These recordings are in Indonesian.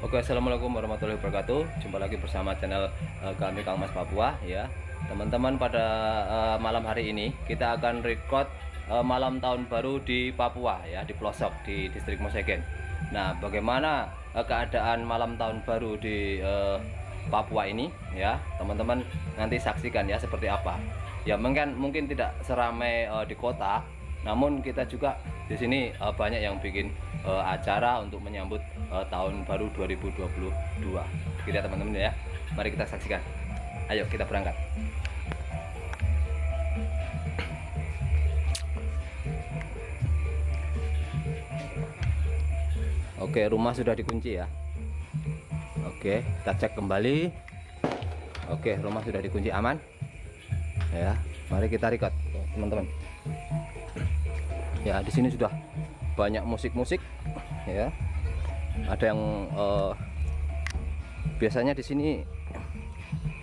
Oke, assalamualaikum warahmatullahi wabarakatuh. Jumpa lagi bersama channel kami Kang Mas Papua ya. Teman-teman, pada malam hari ini kita akan record malam tahun baru di Papua ya, di pelosok di distrik Mosegen. Nah, bagaimana keadaan malam tahun baru di Papua ini ya, teman-teman nanti saksikan ya seperti apa. Ya, mungkin tidak seramai di kota, namun kita juga di sini banyak yang bikin acara untuk menyambut tahun baru 2022. Kita teman-teman ya. Mari kita saksikan. Ayo kita berangkat. Oke, rumah sudah dikunci ya. Oke, kita cek kembali. Oke, rumah sudah dikunci aman. Ya, mari kita record teman-teman. Ya, di sini sudah banyak musik-musik ya. Ada yang biasanya di sini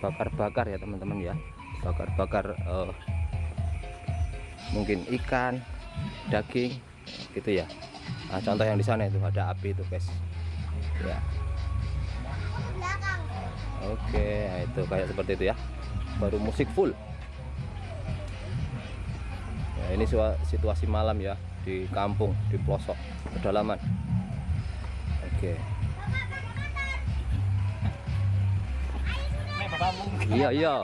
bakar-bakar ya teman-teman ya, bakar-bakar mungkin ikan, daging gitu ya. Nah, contoh yang di sana itu ada api itu guys ya. Oke, nah itu kayak seperti itu ya, baru musik full ya. Ini situasi malam ya di kampung, di pelosok pedalaman. Oke. Iya iya.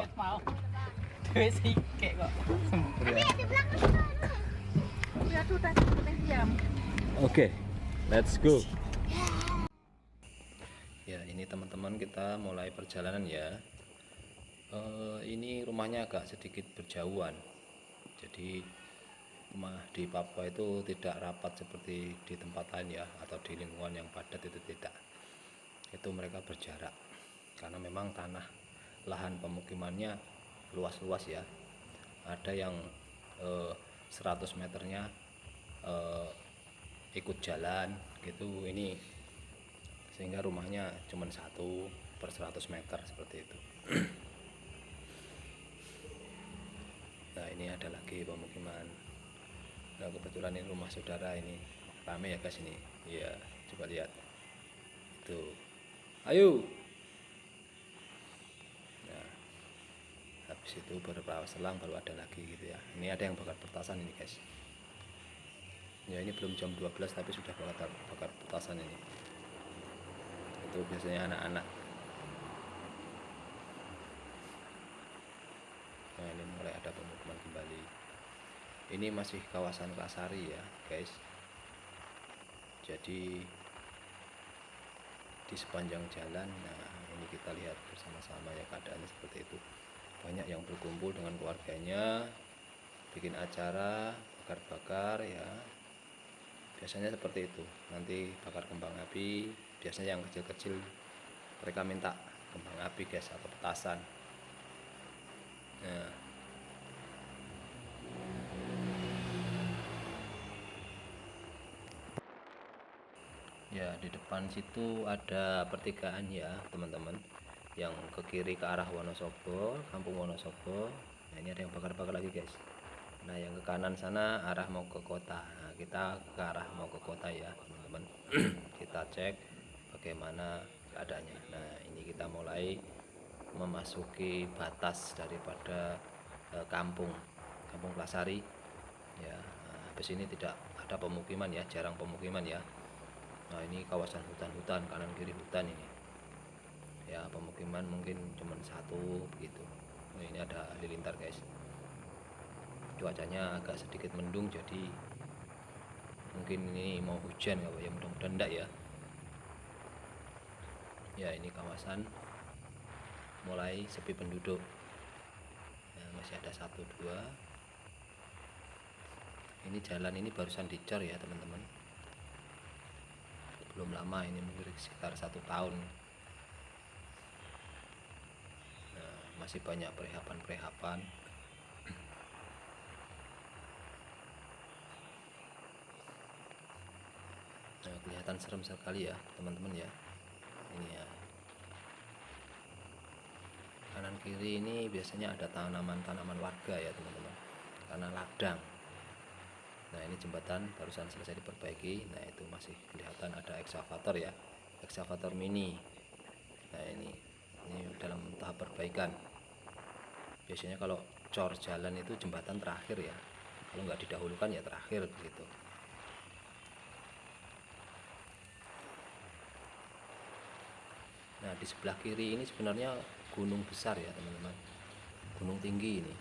Oke, let's go. Ya, ini teman-teman kita mulai perjalanan ya. Ini rumahnya agak sedikit berjauhan. Jadi rumah di Papua itu tidak rapat seperti di tempat lain ya, atau di lingkungan yang padat itu tidak. Itu mereka berjarak karena memang tanah lahan pemukimannya luas-luas ya. Ada yang 100 meternya ikut jalan gitu, ini sehingga rumahnya cuma 1/100 meter seperti itu. Nah, ini ada lagi pemukiman. Nah, kebetulan ini rumah saudara, ini rame ya guys ini. Iya, coba lihat itu. Ayo. Nah, habis itu beberapa selang baru ada lagi gitu ya. Ini ada yang bakar petasan ini guys. Ya, ini belum jam 12 tapi sudah bakar petasan ini. Itu biasanya anak-anak. Nah, ini mulai ada pemukiman kembali. Ini masih kawasan Kasari ya guys. Jadi di sepanjang jalan, nah ini kita lihat bersama-sama ya keadaannya seperti itu. Banyak yang berkumpul dengan keluarganya, bikin acara bakar-bakar ya. Biasanya seperti itu. Nanti bakar kembang api. Biasanya yang kecil-kecil mereka minta kembang api guys, atau petasan. Nah, ya di depan situ ada pertigaan ya teman-teman, yang ke kiri ke arah Wonosobo, kampung Wonosobo. Nah, ini ada yang bakar-bakar lagi guys. Nah, yang ke kanan sana arah mau ke kota. Nah, kita ke arah mau ke kota ya teman-teman. Kita cek bagaimana keadaannya. Nah, ini kita mulai memasuki batas daripada kampung Plasari ya. Nah, habis ini tidak ada pemukiman ya, jarang pemukiman ya. Nah, ini kawasan hutan-hutan, kanan kiri hutan ini ya. Pemukiman mungkin cuma satu begitu. Nah, ini ada halilintar guys. Cuacanya agak sedikit mendung, jadi mungkin ini mau hujan ya, mudah-mudahan enggak ya. Ya, ini kawasan mulai sepi penduduk. Nah, masih ada 1-2. Ini jalan ini barusan dicor ya teman-teman, belum lama ini, mungkin sekitar 1 tahun. Nah, masih banyak prehapan-prehapan. Nah, kelihatan serem sekali ya teman-teman ya. Ini ya, kanan kiri ini biasanya ada tanaman-tanaman warga ya teman-teman, karena ladang. Nah, ini jembatan barusan selesai diperbaiki. Nah, itu masih kelihatan ada eksavator ya. ekskavator mini. Nah ini dalam tahap perbaikan. Biasanya kalau cor jalan itu jembatan terakhir ya, kalau nggak didahulukan ya terakhir begitu. Nah di sebelah kiri ini sebenarnya gunung besar ya teman-teman, gunung tinggi ini.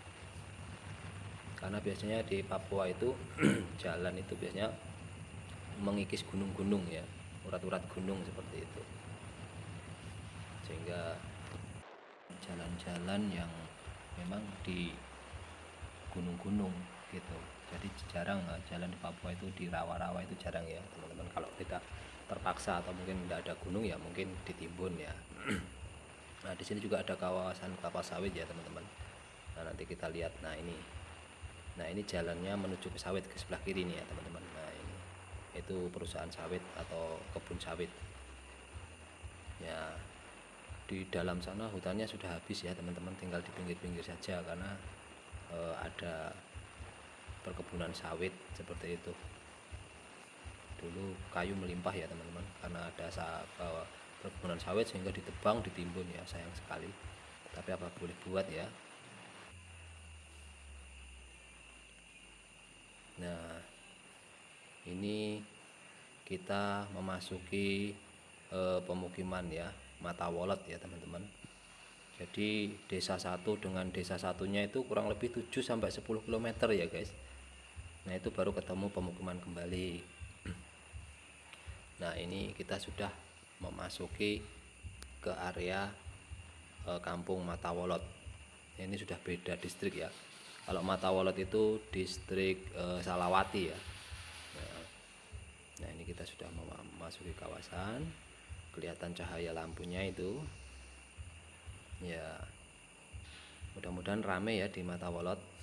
Karena biasanya di Papua itu jalan itu biasanya mengikis gunung-gunung ya, urat-urat gunung seperti itu, sehingga jalan-jalan yang memang di gunung-gunung gitu. Jadi jarang jalan di Papua itu di rawa-rawa itu jarang ya teman-teman. Kalau kita terpaksa atau mungkin tidak ada gunung ya mungkin ditimbun ya. Nah di sini juga ada kawasan kelapa sawit ya teman-teman. Nah nanti kita lihat. Nah ini jalannya menuju ke sawit ke sebelah kiri nih ya teman-teman. Nah ini itu perusahaan sawit atau kebun sawit. Ya di dalam sana hutannya sudah habis ya teman-teman, tinggal di pinggir-pinggir saja karena ada perkebunan sawit seperti itu. Dulu kayu melimpah ya teman-teman, karena ada perkebunan sawit sehingga ditebang, ditimbun ya, sayang sekali. Tapi apa boleh buat ya. Nah ini kita memasuki pemukiman ya, Mata Wolot ya teman-teman. Jadi desa satu dengan desa satunya itu kurang lebih 7-10 km ya guys. Nah itu baru ketemu pemukiman kembali. Nah ini kita sudah memasuki ke area kampung Mata Wolot. Ini sudah beda distrik ya. Kalau Mata Wolot itu distrik Salawati ya. Nah ini kita sudah memasuki kawasan, kelihatan cahaya lampunya itu ya. Mudah-mudahan rame ya di Mata Wolot.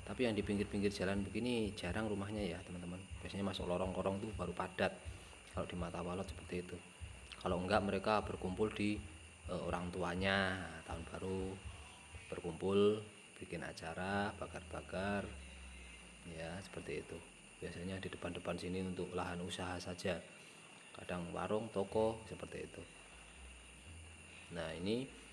Tapi yang di pinggir-pinggir jalan begini jarang rumahnya ya teman-teman. Biasanya masuk lorong-lorong tuh baru padat kalau di Mata Wolot seperti itu. Kalau enggak mereka berkumpul di orang tuanya, tahun baru berkumpul bikin acara bakar-bakar ya seperti itu. Biasanya di depan-depan sini untuk lahan usaha saja, kadang warung, toko seperti itu. Nah ini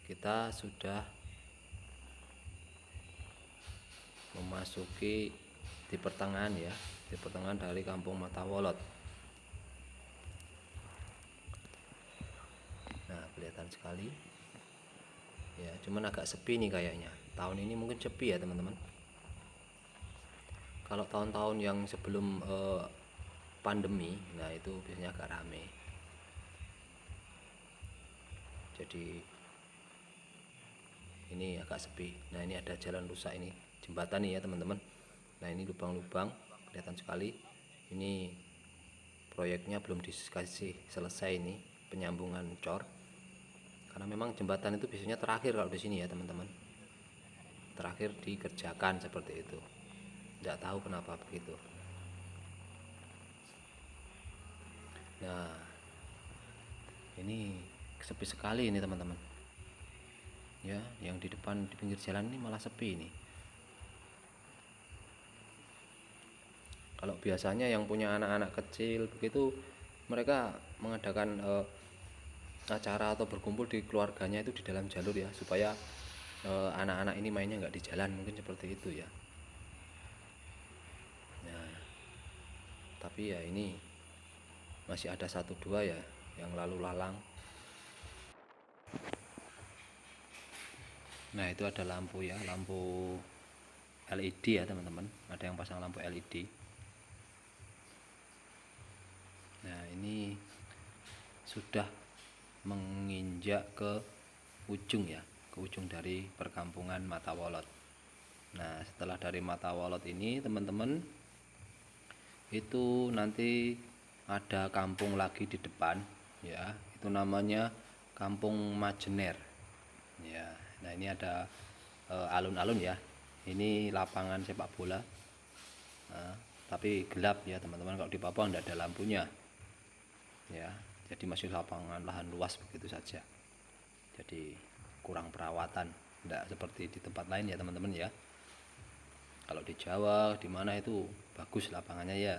kita sudah memasuki di pertengahan ya, di pertengahan dari kampung Mata Wolot. Nah kelihatan sekali ya, cuman agak sepi nih kayaknya tahun ini, mungkin sepi ya teman-teman. Kalau tahun-tahun yang sebelum pandemi, nah itu biasanya agak rame. Jadi ini agak sepi. Nah ini ada jalan rusak ini, jembatan nih ya teman-teman. Nah ini lubang-lubang kelihatan sekali. Ini proyeknya belum dikasih selesai ini, penyambungan cor. Karena memang jembatan itu biasanya terakhir kalau di sini ya teman-teman. Terakhir dikerjakan seperti itu. Tidak tahu kenapa begitu. Nah ini sepi sekali ini teman-teman ya, yang di depan di pinggir jalan ini malah sepi ini. Kalau biasanya yang punya anak-anak kecil begitu, mereka mengadakan acara atau berkumpul di keluarganya itu di dalam jalur ya, supaya anak-anak ini mainnya nggak di jalan, mungkin seperti itu ya. Nah tapi ya ini masih ada 1-2 ya yang lalu lalang. Nah itu ada lampu ya, lampu LED ya teman-teman, ada yang pasang lampu LED. Nah ini sudah menginjak ke ujung ya, ke ujung dari perkampungan Mata Wolot. Nah setelah dari Mata Wolot ini teman-teman, itu nanti ada kampung lagi di depan ya, itu namanya Kampung Majener ya. Nah ini ada alun-alun ya, ini lapangan sepak bola. Nah, tapi gelap ya teman-teman, kalau di Papua tidak ada lampunya ya, jadi masih lapangan lahan luas begitu saja, jadi kurang perawatan, tidak seperti di tempat lain ya teman-teman ya. Kalau di Jawa di mana itu bagus lapangannya ya.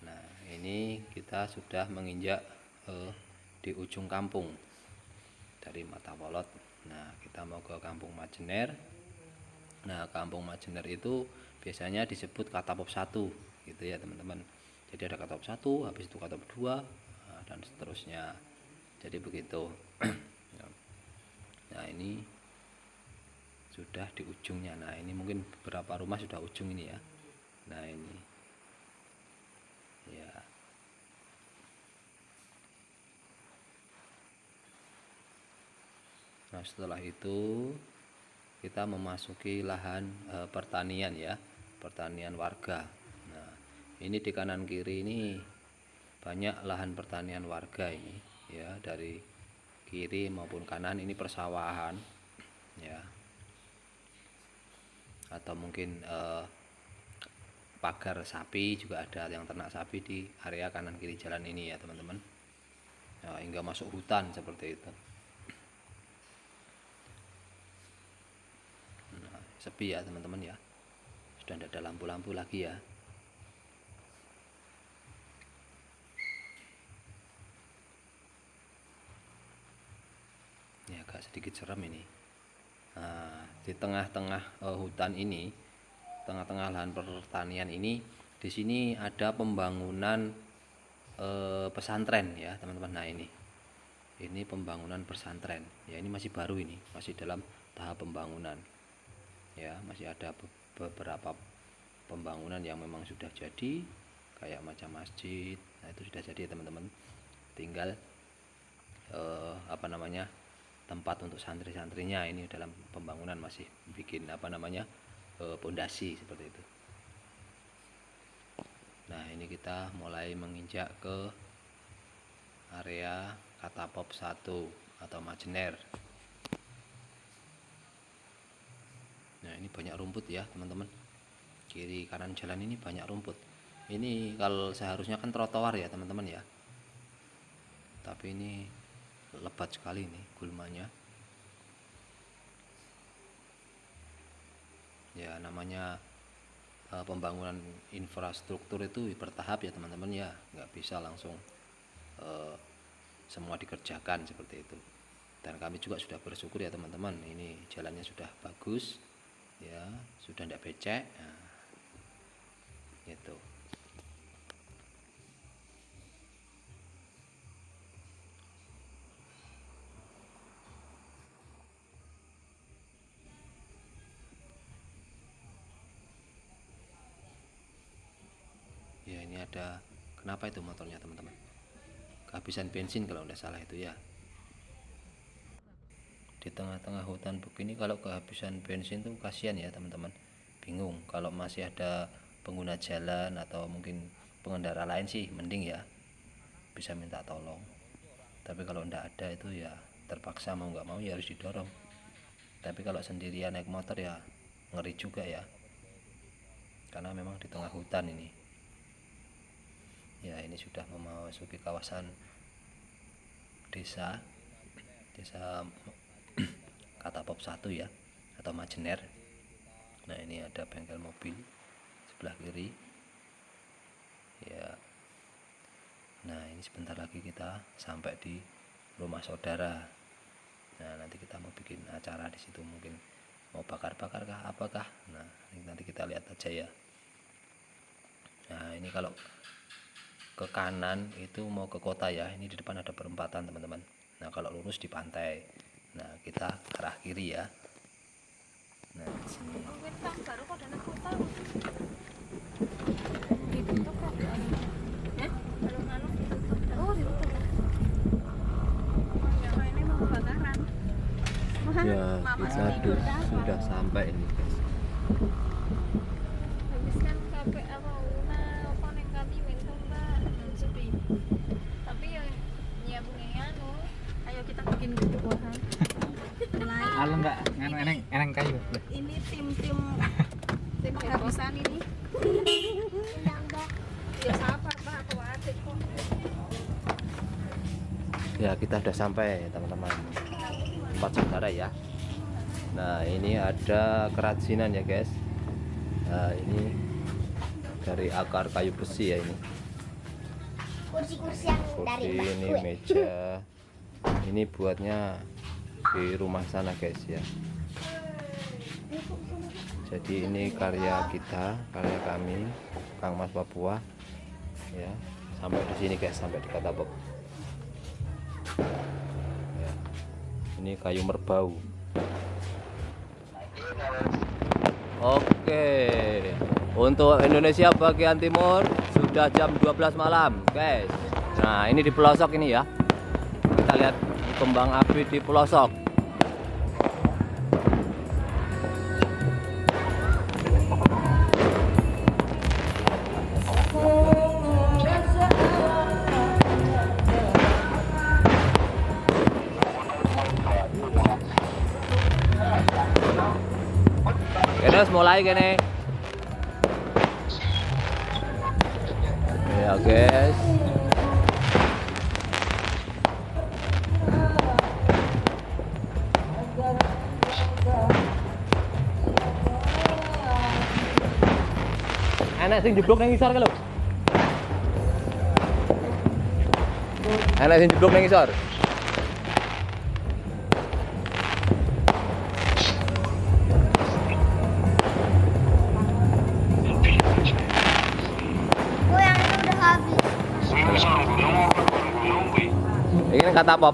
Nah ini kita sudah menginjak di ujung kampung dari Matawolot. Nah kita mau ke Kampung Majener. Nah Kampung Majener itu biasanya disebut Katapop 1 gitu ya teman-teman. Jadi ada Katapop 1, habis itu Katapop 2, dan seterusnya. Jadi begitu. Nah ini sudah di ujungnya. Nah ini mungkin beberapa rumah sudah ujung ini ya. Nah ini ya. Nah setelah itu kita memasuki lahan pertanian ya, pertanian warga. Nah ini di kanan kiri ini banyak lahan pertanian warga ini ya, dari kiri maupun kanan ini persawahan ya, atau mungkin pagar sapi juga ada, yang ternak sapi di area kanan kiri jalan ini ya teman-teman. Nah, hingga masuk hutan seperti itu. Nah, sepi ya teman-teman ya, sudah tidak ada lampu-lampu lagi ya. Ini agak sedikit serem ini. Nah, di tengah-tengah hutan ini, tengah-tengah lahan pertanian ini, di sini ada pembangunan pesantren ya teman-teman. Nah ini pembangunan pesantren ya, ini masih baru, ini masih dalam tahap pembangunan ya, masih ada beberapa pembangunan yang memang sudah jadi kayak macam masjid. Nah itu sudah jadi ya teman-teman, tinggal tempat untuk santri-santrinya ini dalam pembangunan, masih bikin pondasi seperti itu. Nah ini kita mulai menginjak ke area Katapop 1 atau Majener. Nah ini banyak rumput ya teman-teman, kiri kanan jalan ini banyak rumput. Ini kalau seharusnya kan trotoar ya teman-teman ya, tapi ini lebat sekali nih gulmanya ya. Namanya pembangunan infrastruktur itu bertahap ya teman-teman ya, nggak bisa langsung semua dikerjakan seperti itu. Dan kami juga sudah bersyukur ya teman-teman, ini jalannya sudah bagus ya, sudah tidak becek. Nah, gitu. Ya ini ada, kenapa itu motornya teman-teman, kehabisan bensin kalau tidak salah itu ya. Di tengah-tengah hutan begini kalau kehabisan bensin tuh kasihan ya teman-teman, bingung. Kalau masih ada pengguna jalan atau mungkin pengendara lain sih mending ya, bisa minta tolong. Tapi kalau tidak ada itu ya terpaksa mau nggak mau ya harus didorong. Tapi kalau sendirian naik motor ya ngeri juga ya, karena memang di tengah hutan ini ya. Ini sudah memasuki kawasan desa Katapop 1 ya atau Majener. Nah ini ada bengkel mobil sebelah kiri ya. Nah ini sebentar lagi kita sampai di rumah saudara. Nah nanti kita mau bikin acara di situ, mungkin mau bakar-bakar kah apakah. Nah ini nanti kita lihat aja ya. Nah ini kalau ke kanan itu mau ke kota ya, ini di depan ada perempatan teman-teman. Nah kalau lurus di pantai. Nah kita arah kiri ya. Nah di sini. Ya kita sudah sampai ini guys. Tapi yang nyambungnya ayo kita bikin buah-buahan. Kalau enggak eneng kayu. Ini tim penghabisan ini. Ya sabar Pak, aku adik kok. Ya kita sudah sampai teman-teman, tempat saudara ya. Nah ini ada kerajinan ya guys, Nah, ini dari akar kayu besi ya ini. Kursi-kursi yang dari Kursi ini mbakku. meja. Ini buatnya di rumah sana guys ya. Jadi ini karya kita, karya kami, Kang Mas Papua ya. Sampai di sini guys, sampai di Katapok. Ya. Ini kayu merbau. Oke, untuk Indonesia bagian timur sudah jam 12 malam guys. Nah ini di pelosok ini ya, kita lihat kembang api di pelosok. Terus mulai gini ya guys. Enak sing jeblok nang isor kalau. Enak sing jeblok nang isor. Oh, yang itu udah habis. Ini kan kata pop.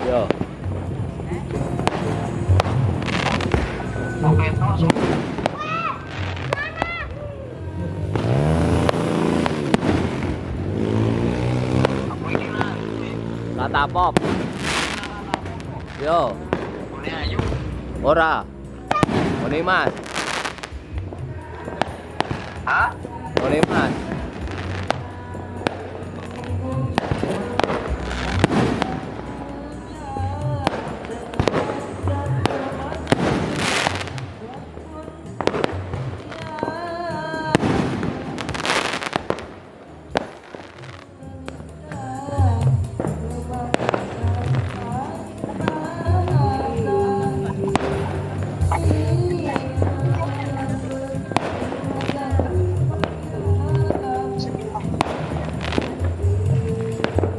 Yo. Kata pop. Yo. Ora. Oni Mas. Hah? Oni Mas.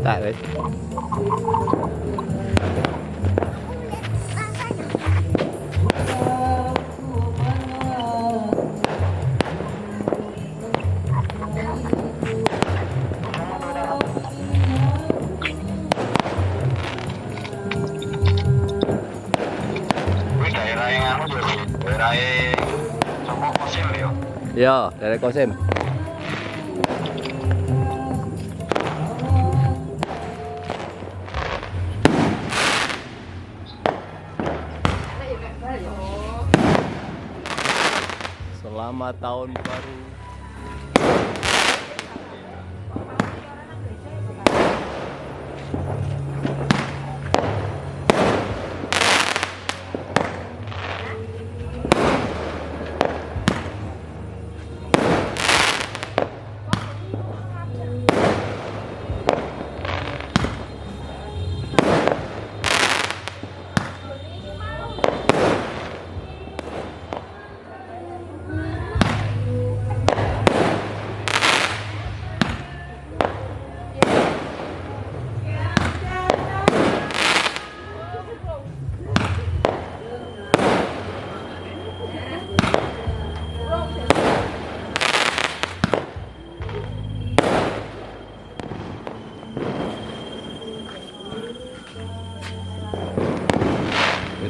Tak wis. Daerah yang anu juga, daerah Soko Kosim ya. Yo, dari Kosim. Selamat tahun baru.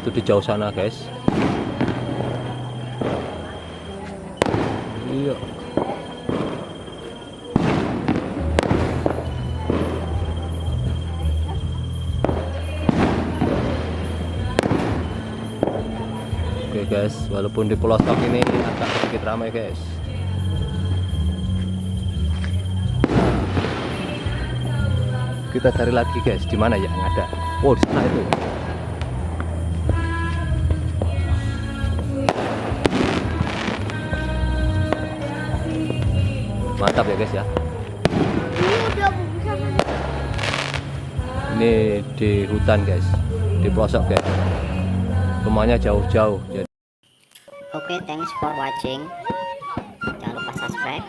Itu di jauh sana guys. Iya. Oke guys, walaupun di pelosok ini agak sedikit ramai guys. Kita cari lagi guys, di mana ya yang ada? Oh, di sana itu. Mantap ya guys ya. Ini di hutan guys, di pelosok guys. Rumahnya jauh-jauh. Oke, thanks for watching. Jangan lupa subscribe.